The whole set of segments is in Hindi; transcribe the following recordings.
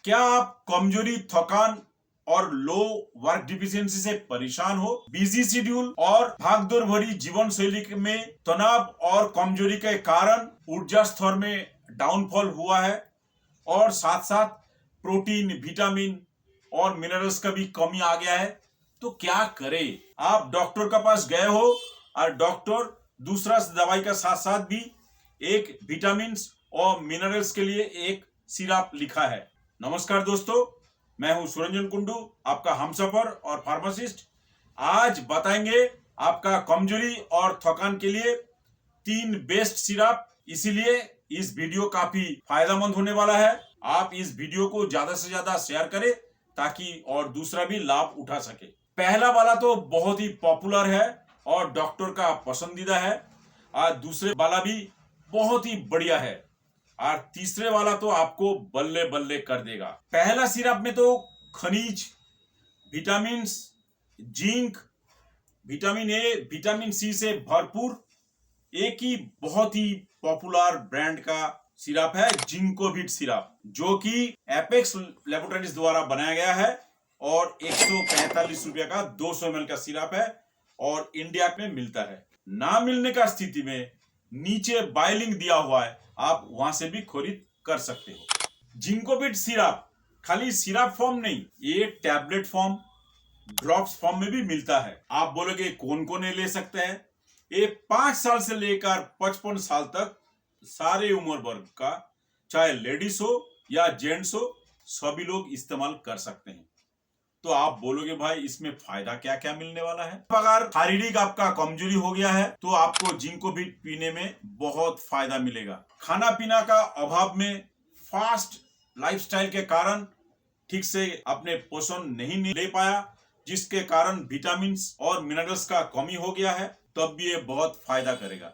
क्या आप कमजोरी, थकान और लो वर्क डिफिशियंसी से परेशान हो? बिजी शेड्यूल और भागदौड़ भरी जीवन शैली में तनाव और कमजोरी के कारण ऊर्जा स्तर में डाउनफॉल हुआ है और साथ साथ प्रोटीन, विटामिन और मिनरल्स का भी कमी आ गया है। तो क्या करें? आप डॉक्टर के पास गए हो और डॉक्टर दूसरा दवाई का साथ साथ भी एक विटामिन और मिनरल्स के लिए एक सिरप लिखा है। नमस्कार दोस्तों, मैं हूं सुरंजन कुंडू, आपका हमसफर और फार्मासिस्ट। आज बताएंगे आपका कमजोरी और थकान के लिए 3 बेस्ट सिरप। इसीलिए इस वीडियो काफी फायदेमंद होने वाला है। आप इस वीडियो को ज्यादा से ज्यादा शेयर करें ताकि और दूसरा भी लाभ उठा सके। पहला वाला तो बहुत ही पॉपुलर है और डॉक्टर का पसंदीदा है, और दूसरे वाला भी बहुत ही बढ़िया है, और तीसरे वाला तो आपको बल्ले बल्ले कर देगा। पहला सिरप में तो खनिज, vitamin, zinc, vitamin A, vitamin C से भरपूर एक ही बहुत ही पॉपुलर ब्रांड का सिरप है, जिंकोविट सिरप, जो कि एपेक्स लैबोरेटरीज द्वारा बनाया गया है और 145 रुपया का 200 ml का सिरप है और इंडिया में मिलता है। ना मिलने का स्थिति में नीचे बाय लिंक दिया हुआ है, आप वहां से भी खरीद कर सकते हो। जिंकोविट सिरप खाली सिरप फॉर्म नहीं, ये टैबलेट फॉर्म, ड्रॉप्स फॉर्म में भी मिलता है। आप बोलोगे कौन कौन ले सकते हैं? ये 5 साल से लेकर 55 साल तक सारे उम्र वर्ग का, चाहे लेडीज हो या जेंट्स हो, सभी लोग इस्तेमाल कर सकते हैं। तो आप बोलोगे भाई इसमें फायदा क्या क्या मिलने वाला है? अगर शारीरिक आपका कमजोरी हो गया है तो आपको जिंकोविट पीने में बहुत फायदा मिलेगा। खाना पीना का अभाव में, फास्ट लाइफस्टाइल के कारण ठीक से अपने पोषण नहीं ले पाया, जिसके कारण विटामिन और मिनरल्स का कमी हो गया है, तब भी ये बहुत फायदा करेगा।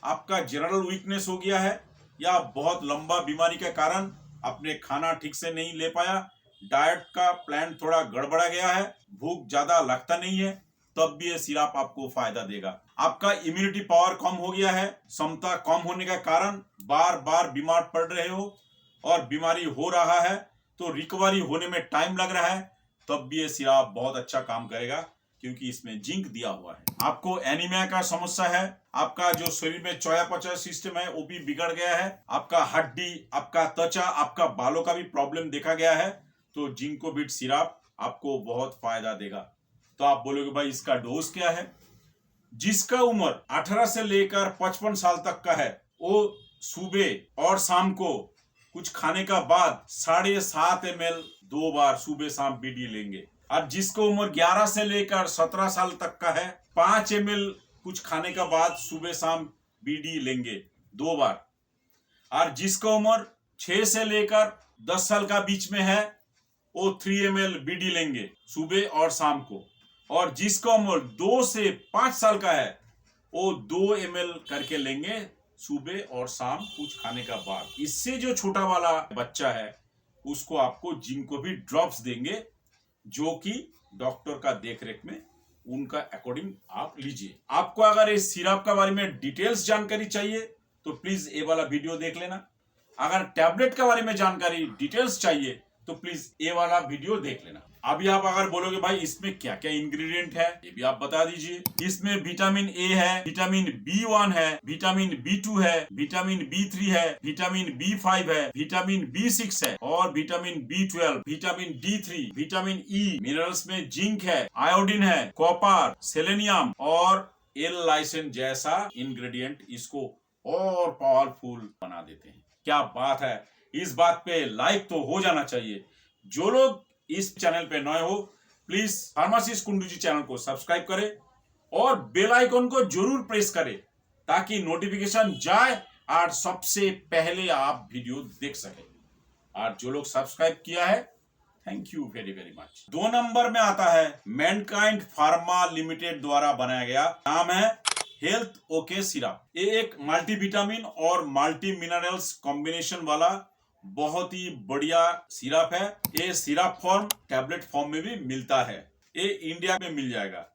आपका जनरल वीकनेस हो गया है या बहुत लंबा बीमारी के कारण आपने खाना ठीक से नहीं ले पाया, डाइट का प्लान थोड़ा गड़बड़ा गया है, भूख ज्यादा लगता नहीं है, तब भी ये सिरप आपको फायदा देगा। आपका इम्यूनिटी पावर कम हो गया है, क्षमता कम होने का कारण बार बार बीमार पड़ रहे हो और बीमारी हो रहा है तो रिकवरी होने में टाइम लग रहा है, तब भी ये सिरप बहुत अच्छा काम करेगा क्योंकि इसमें जिंक दिया हुआ है। आपको एनीमिया का समस्या है, आपका जो शरीर में चयापचय सिस्टम है वो भी बिगड़ गया है, आपका हड्डी, आपका त्वचा, आपका बालों का भी प्रॉब्लम देखा गया है, तो जिंकोविट सिरप आपको बहुत फायदा देगा। तो आप बोलोगे भाई इसका डोज क्या है? जिसका उम्र 18 से लेकर 55 साल तक का है वो सुबह और शाम को कुछ खाने का बाद 7.5 ml 2 बार सुबह शाम बीडी लेंगे। और जिसको उम्र 11 से लेकर 17 साल तक का है 5 ml कुछ खाने का बाद सुबह शाम बीडी लेंगे 2 बार। और जिसको उम्र 6 से लेकर 10 साल का बीच में है वो 3 ml बीडी लेंगे सुबह और शाम को। और जिसका उम्र 2 से 5 साल का है वो 2 ml करके लेंगे सुबह और शाम कुछ खाने का बाद। इससे जो छोटा वाला बच्चा है उसको आपको जिंकोविट ड्रॉप्स देंगे, जो कि डॉक्टर का देखरेख में उनका अकॉर्डिंग आप लीजिए। आपको अगर इस सिरप के बारे में डिटेल्स जानकारी चाहिए तो प्लीज ये वाला वीडियो देख लेना। अगर टैबलेट के बारे में जानकारी डिटेल्स चाहिए तो प्लीज ये वाला वीडियो देख लेना। अभी आप अगर बोलोगे भाई इसमें क्या क्या इंग्रेडिएंट है, ये भी आप बता दीजिए। इसमें विटामिन ए है, विटामिन B1 है, विटामिन B2 है, विटामिन B3 है, विटामिन B5 है, विटामिन B6 है और vitamin B12, vitamin D3, vitamin E, minerals में जिंक है, आयोडीन है, कॉपर, सेलेनियम और एल-लाइसिन जैसा इंग्रेडिएंट इसको और पावरफुल बना देते हैं। क्या बात है! इस बात पे लाइक तो हो जाना चाहिए। जो लोग इस चैनल पे नए हो please pharmacist Kundu ji channel को सब्सक्राइब करें और बेल आइकन को जरूर प्रेस करें ताकि नोटिफिकेशन जाए और सबसे पहले आप वीडियो देख सके। और जो लोग सब्सक्राइब किया है, thank you very very much. 2 number में आता है मैनकाइंड फार्मा लिमिटेड द्वारा बनाया गया, नाम है हेल्थ ओके सिरप। ये एक मल्टीविटामिन और मल्टी मिनरल्स कॉम्बिनेशन वाला बहुत ही बढ़िया सिरप है। ये सिरप फॉर्म, टैबलेट फॉर्म में भी मिलता है। ये इंडिया में मिल जाएगा।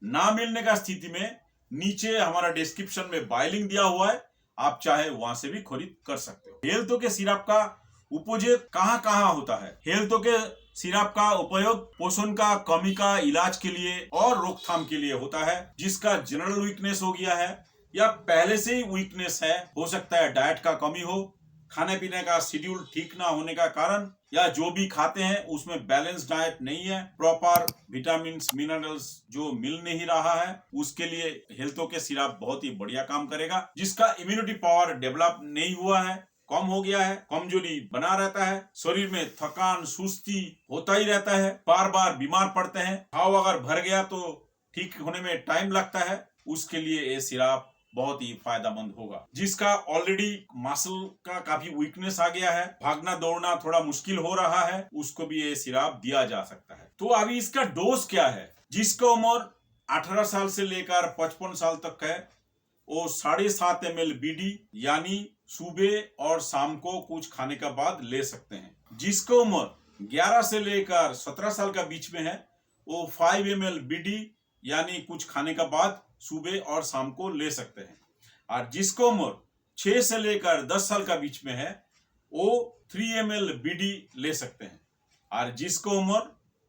ना मिलने का स्थिति में नीचे हमारा डिस्क्रिप्शन में बाय लिंक दिया हुआ है, आप चाहे वहां से भी खरीद कर सकते हो। हेल्थ ओके सिरप का उपयोग कहाँ कहाँ होता है। हेल्थो के सिरप का उपयोग पोषण का कमी का इलाज के लिए और रोकथाम के लिए होता है। जिसका जनरल वीकनेस हो गया है या पहले से ही वीकनेस है, हो सकता है डाइट का कमी हो, खाने पीने का शेड्यूल ठीक ना होने का कारण, या जो भी खाते हैं उसमें बैलेंस डाइट नहीं है, प्रॉपर विटामिन मिनरल्स जो मिल नहीं रहा है, उसके लिए हेल्थो के सिरप बहुत ही बढ़िया काम करेगा। जिसका इम्यूनिटी पावर डेवलप नहीं हुआ है, कम हो गया है, कमजोरी बना रहता है, शरीर में थकान सुस्ती होता ही रहता है, बार बार बीमार पड़ते हैं, घाव अगर भर गया तो ठीक होने में टाइम लगता है, उसके लिए ये सिरप बहुत ही फायदेमंद होगा। जिसका ऑलरेडी मसल का काफी वीकनेस आ गया है, भागना दौड़ना थोड़ा मुश्किल हो रहा है, उसको भी ये सिरप दिया जा सकता है। तो अभी इसका डोज क्या है? जिसका उम्र 18 साल से लेकर 55 साल तक है, वो 7.5 ml BD यानी सुबह और शाम को कुछ खाने के बाद ले सकते हैं। जिसका उम्र 11 से लेकर 17 साल का बीच में है, वो 5 ml BD यानी कुछ खाने के बाद सुबह और शाम को ले सकते हैं। और जिसका उम्र 6 से लेकर 10 साल का बीच में है, वो 3 ml BD ले सकते हैं। और जिसका उम्र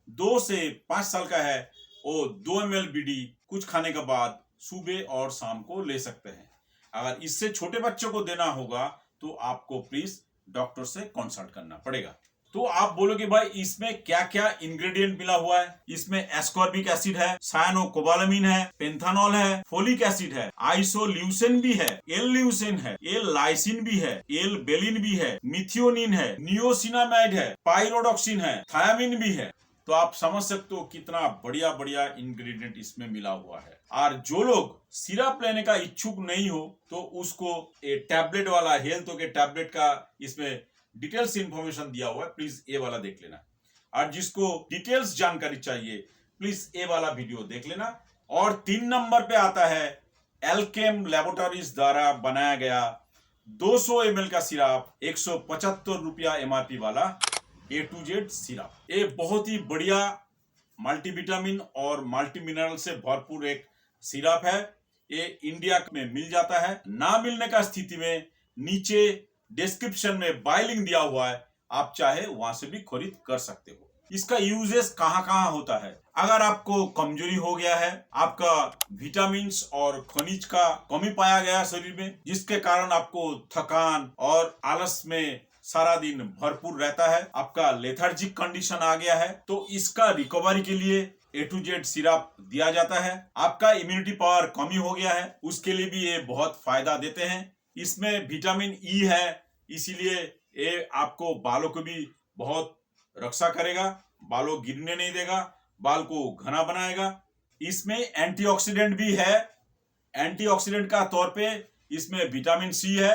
2 से 5 साल का है, वो 2 ml BD कुछ खाने के बाद सुबह और शाम को ले सकते हैं। अगर इससे छोटे बच्चों को देना होगा तो आपको प्लीज डॉक्टर से कंसल्ट करना पड़ेगा। तो आप बोलोगे भाई इसमें क्या क्या इंग्रेडिएंट मिला हुआ है? इसमें एस्कॉर्बिक एसिड है, सायनोकोबालामिन है, पेंथानॉल है, फोलिक एसिड है, आइसोल्यूसिन भी है, एल ल्यूसिन है, एल लाइसिन भी है, एल बेलिन भी है, मिथियोनिन है, नियोसिनामाइड है, पाइरोडॉक्सिन है, थायामिन भी है। तो आप समझ सकते हो कितना बढ़िया बढ़िया इंग्रेडिएंट इसमें मिला हुआ है। और जो लोग सिरप लेने का इच्छुक नहीं हो तो उसको टैबलेट वाला हेल्थो के टैबलेट का इसमें डिटेल्स इंफॉर्मेशन दिया हुआ है, प्लीज ये वाला देख लेना। और जिसको डिटेल्स जानकारी चाहिए प्लीज ये वाला वीडियो देख लेना। और 3 नंबर पे आता है एल्केम लैबोरेटरीज द्वारा बनाया गया 200 ml का सिरप, 175 रुपया MRP वाला A to Z सिरप। ये बहुत ही बढ़िया मल्टीविटामिन और मल्टी मिनरल से भरपूर एक सिरप है। ये इंडिया में मिल जाता है। ना मिलने का स्थिति में नीचे डिस्क्रिप्शन में बाय लिंक दिया हुआ है, आप चाहे वहां से भी खरीद कर सकते हो। इसका यूजेस कहाँ कहाँ होता है? अगर आपको कमजोरी हो गया है, आपका विटामिन और खनिज का कमी पाया गया शरीर में, जिसके कारण आपको थकान और आलस में सारा दिन भरपूर रहता है, आपका लेथार्जिक कंडीशन आ गया है, तो इसका रिकवरी के लिए A to Z सिरप दिया जाता है। आपका इम्यूनिटी पावर कमी हो गया है, उसके लिए भी ये बहुत फायदा देते हैं। इसमें विटामिन ई है, इसीलिए ये आपको बालों को भी बहुत रक्षा करेगा, बालों गिरने नहीं देगा, बाल को घना बनाएगा। इसमें एंटीऑक्सीडेंट भी है। एंटीऑक्सीडेंट का तौर पे इसमें विटामिन सी है,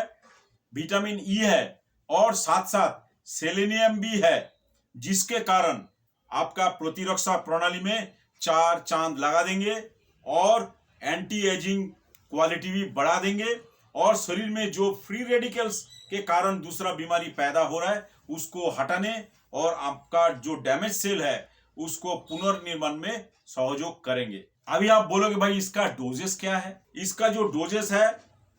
विटामिन ई है और साथ साथ सेलेनियम भी है, जिसके कारण आपका प्रतिरक्षा प्रणाली में 4 चांद लगा देंगे और एंटी एजिंग क्वालिटी भी बढ़ा देंगे। और शरीर में जो फ्री रेडिकल्स के कारण दूसरा बीमारी पैदा हो रहा है उसको हटाने और आपका जो डैमेज सेल है उसको पुनर्निर्माण में सहयोग करेंगे। अभी आप बोलोगे भाई इसका डोजेस क्या है? इसका जो डोजेस है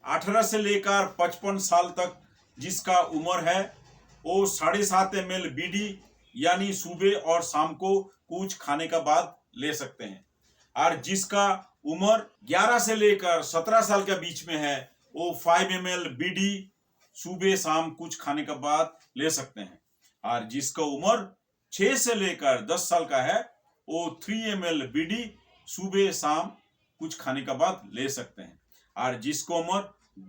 18 से लेकर 55 साल तक जिसका उम्र है, वो 7.5 ml BD यानी सुबह और शाम को कुछ खाने का बाद ले सकते हैं। और जिसका उम्र 11 से लेकर 17 साल के बीच में है, वो 5 ml BD सुबह शाम कुछ खाने के बाद ले सकते हैं। और जिसका उम्र 6 से लेकर 10 साल का है, वो 3 ml BD सुबह शाम कुछ खाने के बाद ले सकते हैं। और जिसका उम्र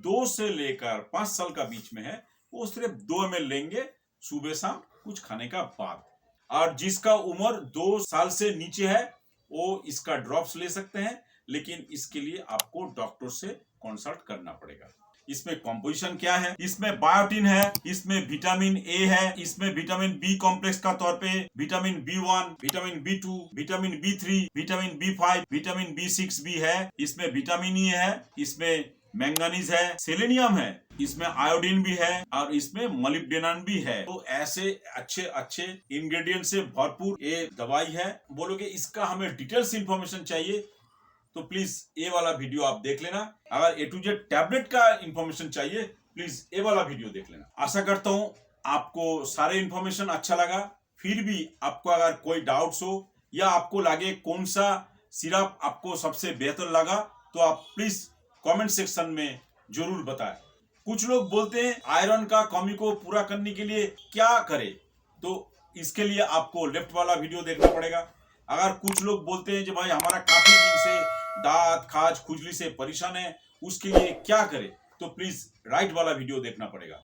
2 से लेकर 5 साल का बीच में है, वो सिर्फ 2 ml लेंगे सुबह शाम कुछ खाने का बाद। और जिसका उम्र 2 साल से नीचे है, वो इसका ड्रॉप्स ले सकते हैं, लेकिन इसके लिए आपको डॉक्टर से कंसल्ट करना पड़ेगा। इसमें कंपोजिशन क्या है? इसमें बायोटिन है, इसमें विटामिन ए है, इसमें विटामिन बी कॉम्प्लेक्स का तौर पे vitamin B1, vitamin B2, vitamin B3, vitamin B5, vitamin B6 भी है, इसमें विटामिन ई है, इसमें मैंगनीज है, सेलेनियम है, इसमें आयोडीन भी है और इसमें मोलिब्डेनम भी है। तो ऐसे अच्छे अच्छे इंग्रेडिएंट से भरपूर ये दवाई है। बोलोगे इसका हमें डिटेल्स इंफॉर्मेशन चाहिए तो प्लीज ये वाला वीडियो आप देख लेना। अगर A to Z टैबलेट का इंफॉर्मेशन चाहिए प्लीज ये वाला वीडियो देख लेना। आशा करता हूँ आपको सारे इंफॉर्मेशन अच्छा लगा, फिर भी आपको अगर कोई डाउट्स हो या आपको लगे कौन सा सिरप आपको सबसे बेहतर लगा, तो आप प्लीज कमेंट सेक्शन में जरूर बताएं। कुछ लोग बोलते हैं आयरन का कमी को पूरा करने के लिए क्या करें, तो इसके लिए आपको लेफ्ट वाला वीडियो देखना पड़ेगा। अगर कुछ लोग बोलते हैं कि भाई हमारा काफी दिन से दांत खाज खुजली से परेशान है, उसके लिए क्या करें, तो प्लीज राइट वाला वीडियो देखना पड़ेगा।